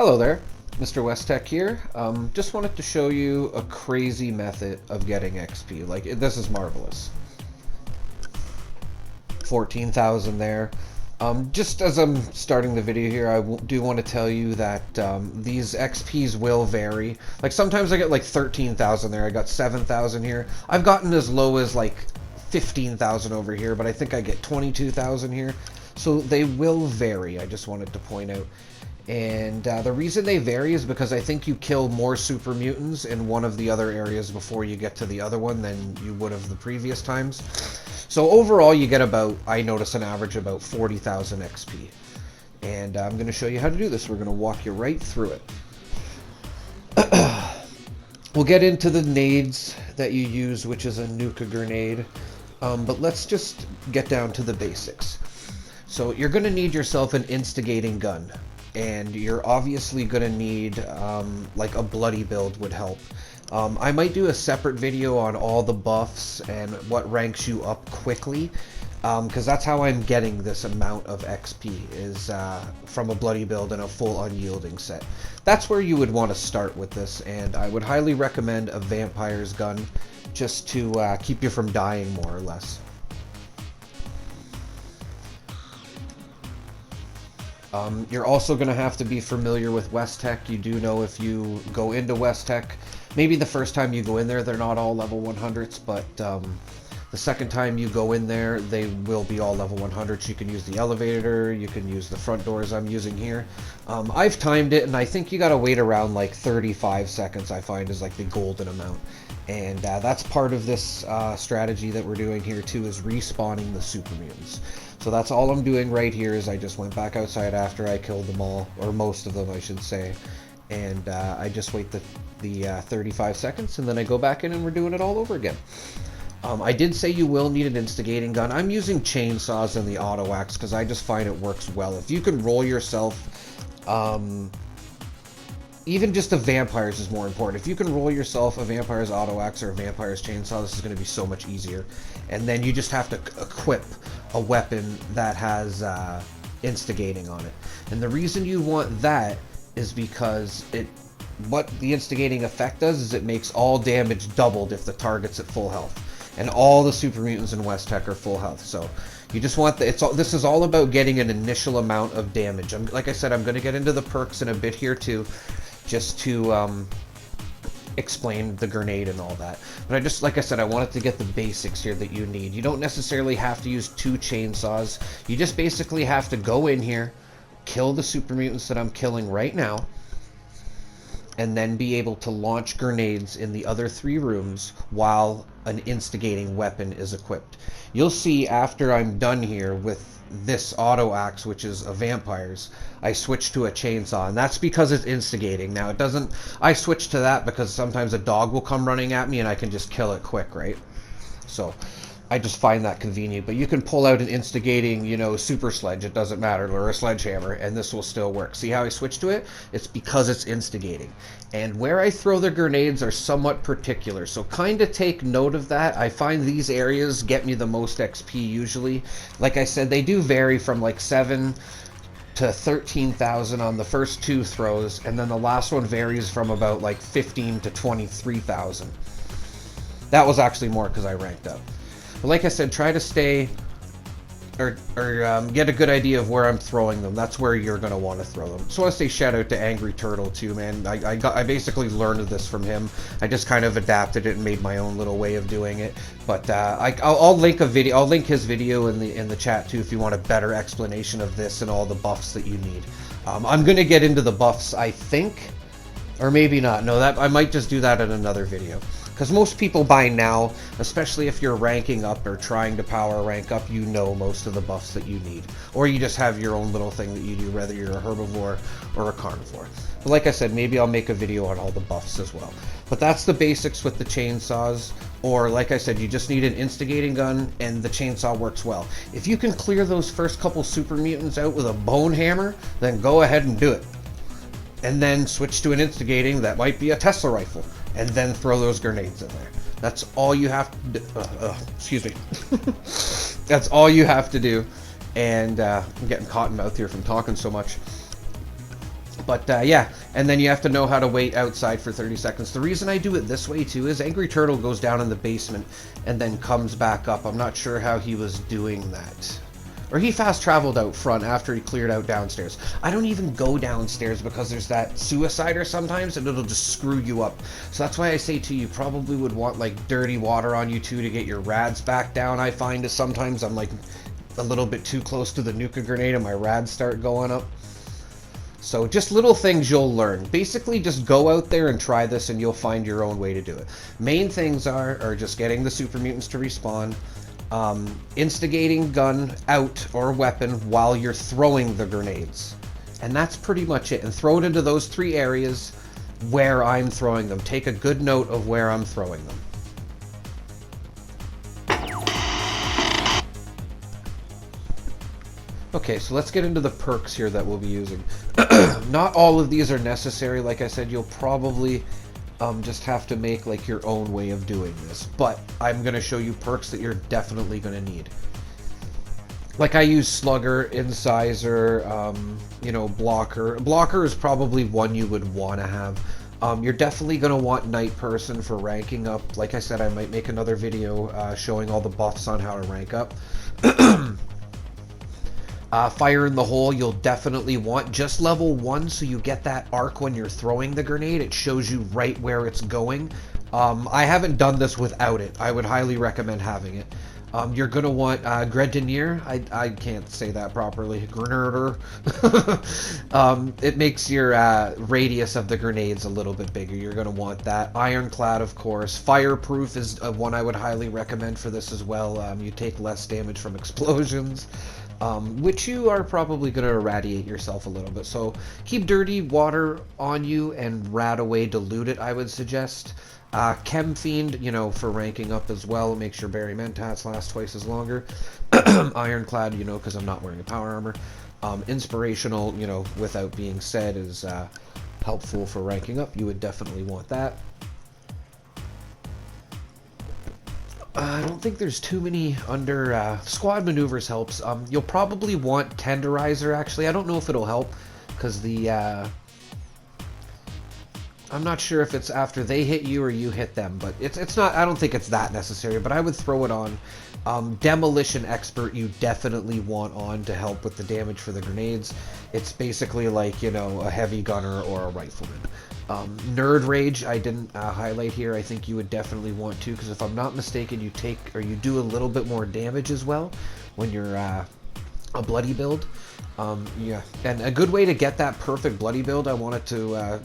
Hello there, Mr. Westtech here. Just wanted to show you a crazy method of getting XP. Like, this is marvelous. 14,000 there. Just as I'm starting the video here, I do want to tell you that these XPs will vary. Like, sometimes I get like 13,000 there, I got 7,000 here. I've gotten as low as like 15,000 over here, but I think I get 22,000 here. So they will vary, I just wanted to point out. And the reason they vary is because I think you kill more super mutants in one of the other areas before you get to the other one than you would have the previous times. So overall you get about, I notice an average about 40,000 XP. And I'm going to show you how to do this. We're going to walk you right through it. We'll get into the nades that you use, which is a nuka grenade. But let's just get down to the basics. So you're going to need yourself an instigating gun. And you're obviously going to need, like a bloody build would help. I might do a separate video on all the buffs and what ranks you up quickly, because that's how I'm getting this amount of XP, is from a bloody build and a full unyielding set. That's where you would want to start with this, and I would highly recommend a vampire's gun, just to keep you from dying more or less. You're also going to have to be familiar with Westtech. You do know if you go into Westtech, maybe the first time you go in there, they're not all level 100s, but the second time you go in there, they will be all level 100s. You can use the elevator, you can use the front doors I'm using here. I've timed it, and I think you got to wait around like 35 seconds, I find, is like the golden amount. And that's part of this strategy that we're doing here too, is respawning the super mutants. So that's all I'm doing right here, is I just went back outside after I killed them all, or most of them I should say, and I just wait the 35 seconds, and then I go back in and we're doing it all over again. I did say you will need an instigating gun. I'm using chainsaws and the auto axe because I just find it works well. If you can roll yourself, even just a vampire's is more important. If you can roll yourself a vampire's auto axe or a vampire's chainsaw, this is going to be so much easier. And then you just have to equip a weapon that has instigating on it. And the reason you want that is because what the instigating effect does is it makes all damage doubled if the target's at full health. And all the super mutants in Westtech are full health. So you just want this is all about getting an initial amount of damage. Like I said, I'm going to get into the perks in a bit here too, just to explain the grenade and all that. But like I said, I wanted to get the basics here that you need. You don't necessarily have to use 2 chainsaws. You just basically have to go in here, kill the super mutants that I'm killing right now, and then be able to launch grenades in the other 3 rooms while an instigating weapon is equipped. You'll see after I'm done here with this auto axe, which is a vampire's, I switch to a chainsaw, and that's because it's instigating. Now it doesn't, I switch to that because sometimes a dog will come running at me and I can just kill it quick, right? So I just find that convenient. But you can pull out an instigating, you know, super sledge, it doesn't matter, or a sledgehammer, and this will still work. See how I switch to it? It's because it's instigating. And where I throw the grenades are somewhat particular, so kind of take note of that. I find these areas get me the most XP usually. Like I said, they do vary from like 7 to 13,000 on the first 2 throws, and then the last one varies from about like 15 to 23,000. That was actually more because I ranked up. But like I said, try to stay or get a good idea of where I'm throwing them. That's where you're going to want to throw them. So I want to say shout out to Angry Turtle too, man. I basically learned this from him. I just kind of adapted it and made my own little way of doing it. But I'll link a video. I'll link his video in the chat too if you want a better explanation of this and all the buffs that you need. I'm going to get into the buffs, I think, or maybe not. No, I might just do that in another video. Because most people by now, especially if you're ranking up or trying to power rank up, you know most of the buffs that you need. Or you just have your own little thing that you do, whether you're a herbivore or a carnivore. But like I said, maybe I'll make a video on all the buffs as well. But that's the basics with the chainsaws. Or like I said, you just need an instigating gun and the chainsaw works well. If you can clear those first couple super mutants out with a bone hammer, then go ahead and do it. And then switch to an instigating that might be a Tesla rifle. And then throw those grenades in there. That's all you have to do. Excuse me. That's all you have to do. And I'm getting cotton mouth here from talking so much. But yeah, and then you have to know how to wait outside for 30 seconds. The reason I do it this way too is Angry Turtle goes down in the basement and then comes back up. I'm not sure how he was doing that. Or he fast traveled out front after he cleared out downstairs. I don't even go downstairs because there's that suicider sometimes and it'll just screw you up. So that's why I say too, you probably would want like dirty water on you too to get your rads back down. I find is sometimes I'm like a little bit too close to the nuka grenade and my rads start going up. So just little things you'll learn. Basically just go out there and try this and you'll find your own way to do it. Main things are just getting the super mutants to respawn, instigating gun out or weapon while you're throwing the grenades. And that's pretty much it. And throw it into those 3 areas where I'm throwing them. Take a good note of where I'm throwing them. Okay, so let's get into the perks here that we'll be using. Not all of these are necessary. Like I said, you'll probably just have to make like your own way of doing this. But I'm going to show you perks that you're definitely going to need. Like I use Slugger, Incisor, you know, Blocker. Blocker is probably one you would want to have. You're definitely going to want Night Person for ranking up. Like I said, I might make another video showing all the buffs on how to rank up. Fire in the hole you'll definitely want. Just level 1 so you get that arc when you're throwing the grenade. It shows you right where it's going. I haven't done this without it. I would highly recommend having it. You're going to want Grenadier. I can't say that properly. Grenadier. It makes your radius of the grenades a little bit bigger. You're going to want that. Ironclad, of course. Fireproof is one I would highly recommend for this as well. You take less damage from explosions. Which you are probably going to irradiate yourself a little bit. So keep dirty water on you and rat away, dilute it, I would suggest. Chem Fiend, you know, for ranking up as well. Make sure Berry Mentats last twice as longer. Ironclad, you know, because I'm not wearing a power armor. Inspirational, you know, without being said, is helpful for ranking up. You would definitely want that. I don't think there's too many under squad maneuvers helps. You'll probably want Tenderizer, actually. I don't know if it'll help because the I'm not sure if it's after they hit you or you hit them, but it's not. I don't think it's that necessary, but I would throw it on. Demolition Expert you definitely want on to help with the damage for the grenades. It's basically like, you know, a heavy gunner or a rifleman. Nerd Rage I didn't highlight here. I think you would definitely want to, because if I'm not mistaken, you take or you do a little bit more damage as well when you're a bloody build. Yeah, and a good way to get that perfect bloody build, I wanted to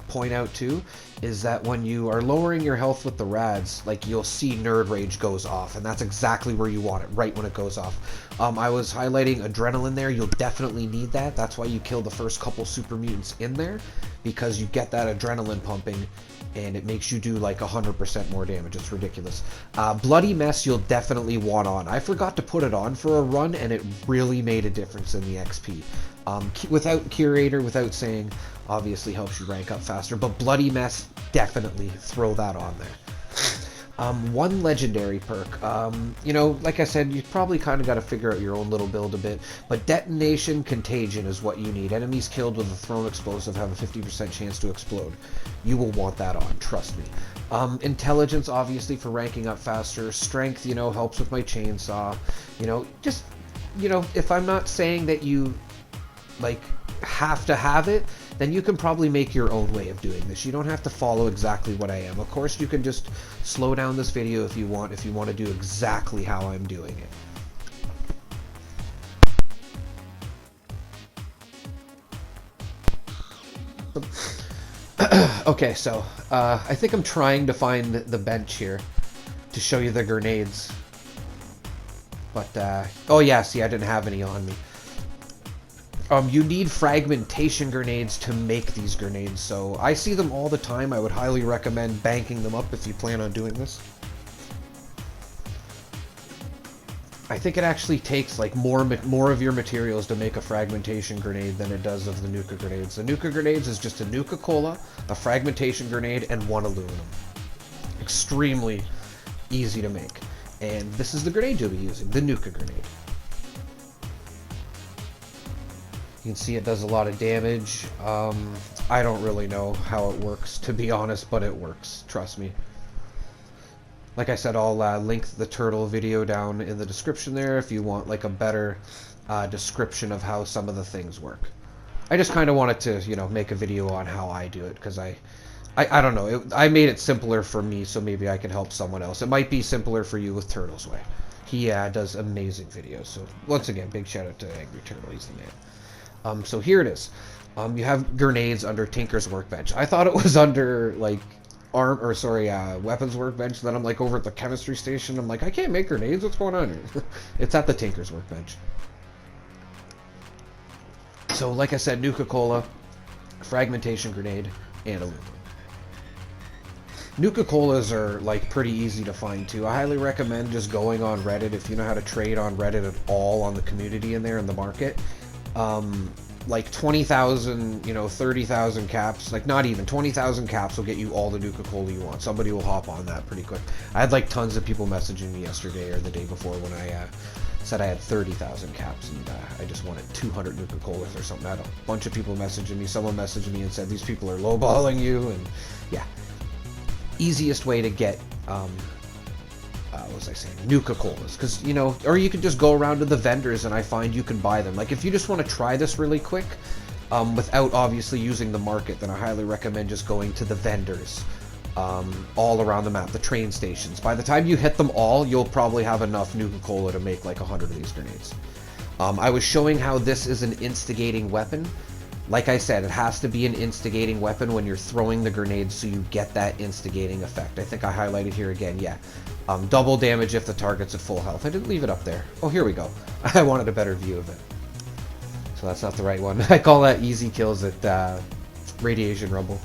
point out too, is that when you are lowering your health with the rads, like you'll see Nerd Rage goes off, and that's exactly where you want it, right when it goes off. I was highlighting Adrenaline there. You'll definitely need that. That's why you kill the first couple super mutants in there, because you get that adrenaline pumping and it makes you do like 100% more damage. It's ridiculous. Bloody Mess you'll definitely want on. I forgot to put it on for a run and it really made a difference in the XP. Without Curator, without saying, obviously helps you rank up faster, but Bloody Mess, definitely throw that on there. One legendary perk, you know, like I said, you probably kind of got to figure out your own little build a bit, but Detonation Contagion is what you need. Enemies killed with a thrown explosive have a 50% chance to explode. You will want that on, trust me. Intelligence, obviously, for ranking up faster. Strength, you know, helps with my chainsaw. You know, just, you know, if I'm not saying that you, like, have to have it, then you can probably make your own way of doing this. You don't have to follow exactly what I am. Of course, you can just slow down this video if you want to do exactly how I'm doing it. Okay, so I think I'm trying to find the bench here to show you the grenades. But, oh yeah, see, I didn't have any on me. You need fragmentation grenades to make these grenades, so I see them all the time. I would highly recommend banking them up if you plan on doing this. I think it actually takes like more of your materials to make a fragmentation grenade than it does of the Nuka grenades. The Nuka grenades is just a Nuka-Cola, a fragmentation grenade, and one aluminum. Extremely easy to make. And this is the grenade you'll be using, the Nuka grenade. You can see it does a lot of damage. I don't really know how it works, to be honest, but it works. Trust me. Like I said, I'll link the turtle video down in the description there if you want like a better description of how some of the things work. I just kind of wanted to, you know, make a video on how I do it, because I don't know. I made it simpler for me, so maybe I can help someone else. It might be simpler for you with Turtle's Way. He does amazing videos. So once again, big shout out to Angry Turtle. He's the man. So here it is. You have grenades under Tinker's workbench. I thought it was under like weapons workbench. Then I'm like over at the chemistry station. I'm like, I can't make grenades. What's going on here? It's at the Tinker's workbench. So like I said, Nuka-Cola, fragmentation grenade, and a loop. Nuka-Colas are like pretty easy to find too. I highly recommend just going on Reddit if you know how to trade on Reddit at all, on the community in there in the market. Like 20,000, you know, 30,000 caps, like not even 20,000 caps will get you all the Nuka-Cola you want. Somebody will hop on that pretty quick. I had like tons of people messaging me yesterday or the day before when I said I had 30,000 caps and I just wanted 200 Nuka-Colas or something. I had a bunch of people messaging me. Someone messaged me and said these people are lowballing you, and yeah. Easiest way to get what was I saying, Nuka-Colas, because, you know, or you could just go around to the vendors and I find you can buy them. Like if you just want to try this really quick without obviously using the market, then I highly recommend just going to the vendors all around the map, the train stations. By the time you hit them all, you'll probably have enough Nuka-Cola to make like 100 of these grenades. I was showing how this is an instigating weapon. Like I said, it has to be an instigating weapon when you're throwing the grenades, so you get that instigating effect. I think I highlighted here again, yeah. Double damage if the target's at full health. I didn't leave it up there. Oh, here we go. I wanted a better view of it. So that's not the right one. I call that easy kills at Radiation Rumble,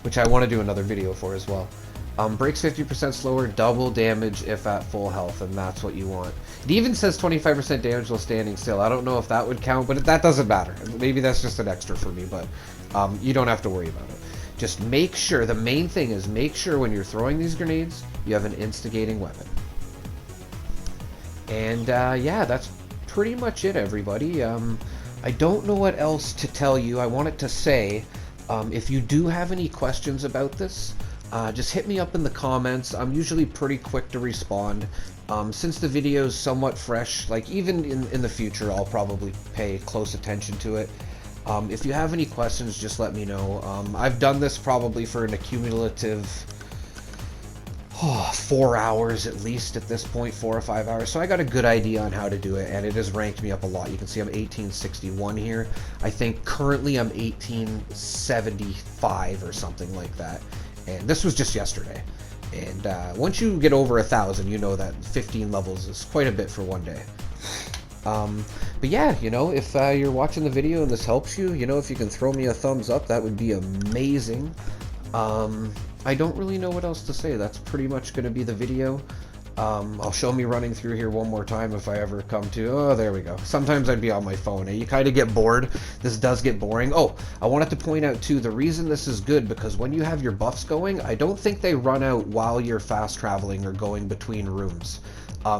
which I want to do another video for as well. Breaks 50% slower, double damage if at full health, and that's what you want. It even says 25% damage while standing still. I don't know if that would count, but that doesn't matter. Maybe that's just an extra for me, but you don't have to worry about it. Just make sure, the main thing is make sure when you're throwing these grenades, you have an instigating weapon. And yeah, that's pretty much it, everybody. I don't know what else to tell you. I wanted to say, if you do have any questions about this, just hit me up in the comments. I'm usually pretty quick to respond. Since the video is somewhat fresh, like even in the future, I'll probably pay close attention to it. If you have any questions, just let me know. I've done this probably for an accumulative 4 hours at least at this point, 4 or 5 hours. So I got a good idea on how to do it, and it has ranked me up a lot. You can see I'm 1861 here. I think currently I'm 1875 or something like that. And this was just yesterday. And once you get over 1,000, you know that 15 levels is quite a bit for one day. But yeah, you know, if you're watching the video and this helps you, you know, if you can throw me a thumbs up, that would be amazing. I don't really know what else to say. That's pretty much going to be the video. I'll show me running through here one more time if I ever come to... Oh, there we go. Sometimes I'd be on my phone. You kind of get bored. This does get boring. Oh, I wanted to point out, too, the reason this is good, because when you have your buffs going, I don't think they run out while you're fast traveling or going between rooms.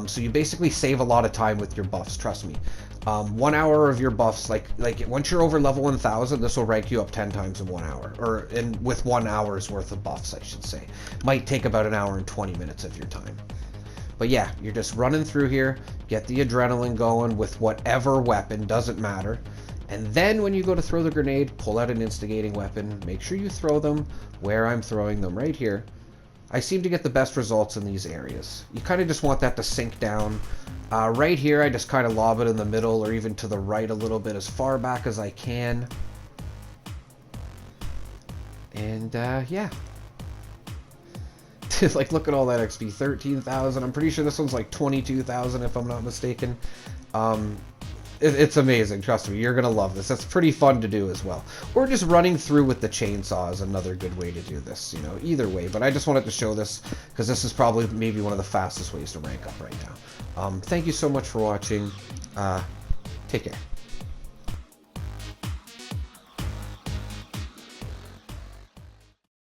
So you basically save a lot of time with your buffs, trust me. 1 hour of your buffs, like once you're over level 1000, this will rank you up 10 times in 1 hour, or with 1 hour's worth of buffs, I should say. Might take about an hour and 20 minutes of your time. But yeah, you're just running through here, get the adrenaline going with whatever weapon, doesn't matter. And then when you go to throw the grenade, pull out an instigating weapon, make sure you throw them where I'm throwing them, right here. I seem to get the best results in these areas. You kind of just want that to sink down. Right here, I just kind of lob it in the middle or even to the right a little bit, as far back as I can. And yeah. Like, look at all that XP, 13,000. I'm pretty sure this one's like 22,000 if I'm not mistaken. It's amazing, trust me, you're gonna love this. That's pretty fun to do as well. Or just running through with the chainsaw is another good way to do this, you know, either way. But I just wanted to show this because this is probably maybe one of the fastest ways to rank up right now. Thank you so much for watching. Take care.